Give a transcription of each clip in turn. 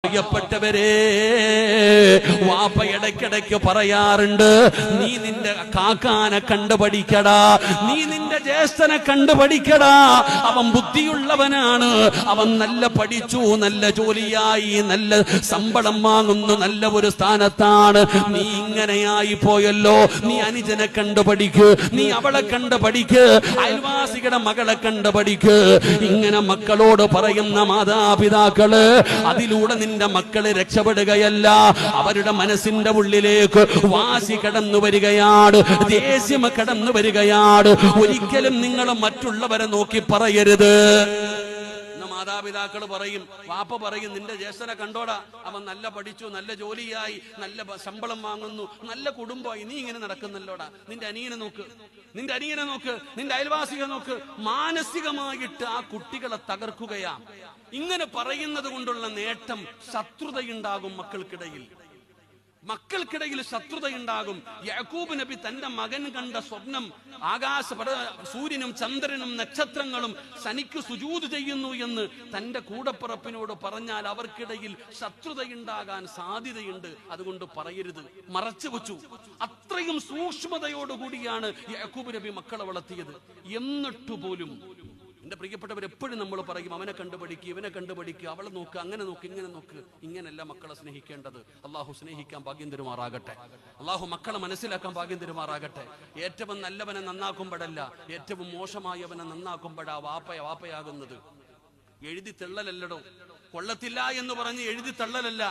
പ്രിയപ്പെട്ടവരെ, വാപ്പ ഇടയ്ക്കിടയ്ക്ക് പറയാറുണ്ട്, നീ നിന്റെ കാക്കാനെ കണ്ടുപഠിക്കടാ, നീ നിന്റെ ജ്യേഷ്ഠനെ കണ്ടുപഠിക്കടാ, അവൻ ബുദ്ധിയുള്ളവനാണ്, അവൻ നല്ല പഠിച്ചു, നല്ല ജോലിയായി, നല്ല ശമ്പളം വാങ്ങുന്നു, നല്ല ഒരു സ്ഥാനത്താണ്. നീ ഇങ്ങനെയായി പോയല്ലോ, നീ അനുജനെ കണ്ടുപഠിക്ക്, നീ അവളെ കണ്ടുപഠിക്ക്, അയൽവാസികളുടെ മകളെ കണ്ടുപഠിക്ക്. ഇങ്ങനെ മക്കളോട് പറയുന്ന മാതാപിതാക്കള് അതിലൂടെ നിന്റെ മക്കള് രക്ഷപ്പെടുകയല്ല, അവരുടെ മനസ്സിന്റെ ഉള്ളിലേക്ക് വാശി കടന്നു വരികയാണ്, ദേഷ്യം കടന്നു വരികയാണ്. ഒരിക്കലും നിങ്ങൾ മറ്റുള്ളവരെ നോക്കി പറയരുത്. മാതാപിതാക്കൾ പറയും, വാപ്പ പറയും, നിന്റെ ജ്യേഷ്ഠനെ കണ്ടോടാ, അവൻ നല്ല പഠിച്ചു, നല്ല ജോലിയായി, നല്ല ശമ്പളം വാങ്ങുന്നു, നല്ല കുടുംബമായി, നീ ഇങ്ങനെ നടക്കുന്നല്ലോടാ. നിന്റെ അനിയനെ നോക്ക്, നിന്റെ അനിയനെ നോക്ക്, നിന്റെ അയൽവാസികളെ നോക്ക്. മാനസികമായിട്ട് ആ കുട്ടികളെ തകർക്കുകയാ. ഇങ്ങനെ പറയുന്നത് കൊണ്ടുള്ള നേട്ടം ശത്രുതയുണ്ടാകും മക്കൾക്കിടയിൽ. മക്കൾക്കിടയിൽ ശത്രുതയുണ്ടാകും. യാക്കൂബ് നബി തന്റെ മകൻ കണ്ട സ്വപ്നം, സൂര്യനും ചന്ദ്രനും നക്ഷത്രങ്ങളും ശനിക്ക് സുജൂദ് ചെയ്യുന്നു എന്ന് തന്റെ കൂടപ്പിറപ്പിനോട് പറഞ്ഞാൽ അവർക്കിടയിൽ ശത്രുതയുണ്ടാകാൻ സാധ്യതയുണ്ട്. അതുകൊണ്ട് പറയരുത്, മറച്ചു വെച്ചു. അത്രയും സൂക്ഷ്മതയോടുകൂടിയാണ് യാക്കൂബ് നബി മക്കളെ വളർത്തിയത്. എന്നിട്ടു പോലും എന്റെ പ്രിയപ്പെട്ടവർ, എപ്പോഴും നമ്മൾ പറയും, അവനെ കണ്ടുപഠിക്കുക, ഇവനെ കണ്ടുപഠിക്കുക, അവളെ നോക്ക്, അങ്ങനെ നോക്ക്, ഇങ്ങനെ നോക്ക്. ഇങ്ങനെയല്ല മക്കളെ സ്നേഹിക്കേണ്ടത്. അള്ളാഹു സ്നേഹിക്കാൻ ഭാഗ്യം തരുമാറാകട്ടെ. അള്ളാഹു മക്കളെ മനസ്സിലാക്കാൻ ഭാഗ്യം തരുമാറാകട്ടെ. ഏറ്റവും നല്ലവനെ നന്നാക്കുമ്പോഴല്ല, ഏറ്റവും മോശമായവനെ നന്നാക്കുമ്പോഴാ വാപ്പയാകുന്നത്. എഴുതി തെള്ളലല്ലടോ, കൊള്ളത്തില്ല എന്ന് പറഞ്ഞ് എഴുതി തള്ളലല്ല.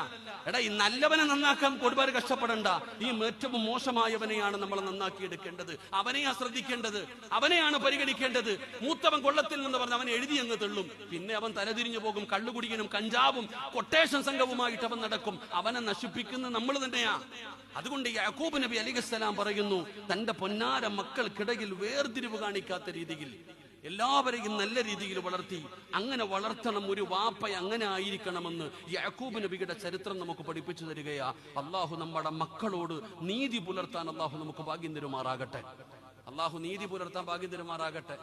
എടാ, ഈ നല്ലവനെ നന്നാക്കാൻ ഒരുപാട് കഷ്ടപ്പെടണ്ട. ഈ ഏറ്റവും മോശമായവനെയാണ് നമ്മൾ നന്നാക്കിയെടുക്കേണ്ടത്. അവനെയാ ശ്രദ്ധിക്കേണ്ടത്, അവനെയാണ് പരിഗണിക്കേണ്ടത്. മൂത്തവൻ കൊള്ളത്തിൽ എന്ന് പറഞ്ഞ് അവൻ എഴുതി അങ്ങ് തള്ളും. പിന്നെ അവൻ തലതിരിഞ്ഞു പോകും, കള്ളുകുടിക്കനും കഞ്ചാവും കൊട്ടേഷൻ സംഘവുമായിട്ട് അവൻ നടക്കും. അവനെ നശിപ്പിക്കുന്ന നമ്മൾ തന്നെയാ. അതുകൊണ്ട് യാക്കൂബ് നബി അലൈഹിസ്സലാം പറയുന്നു, തന്റെ പൊന്നാര മക്കൾക്കിടയിൽ വേർതിരിവ് കാണിക്കാത്ത രീതിയിൽ എല്ലാവരെയും നല്ല രീതിയിൽ വളർത്തി. അങ്ങനെ വളർത്തണം ഒരു വാപ്പ, അങ്ങനെ ആയിരിക്കണമെന്ന് യാക്കൂബ് നബിയുടെ ചരിത്രം നമുക്ക് പഠിപ്പിച്ചു തരികയാ. അള്ളാഹു നമ്മുടെ മക്കളോട് നീതി പുലർത്താൻ അള്ളാഹു നമുക്ക് ഭാഗ്യം തരുമാറാകട്ടെ. അള്ളാഹു നീതി പുലർത്താൻ ഭാഗ്യം തരുമാറാകട്ടെ.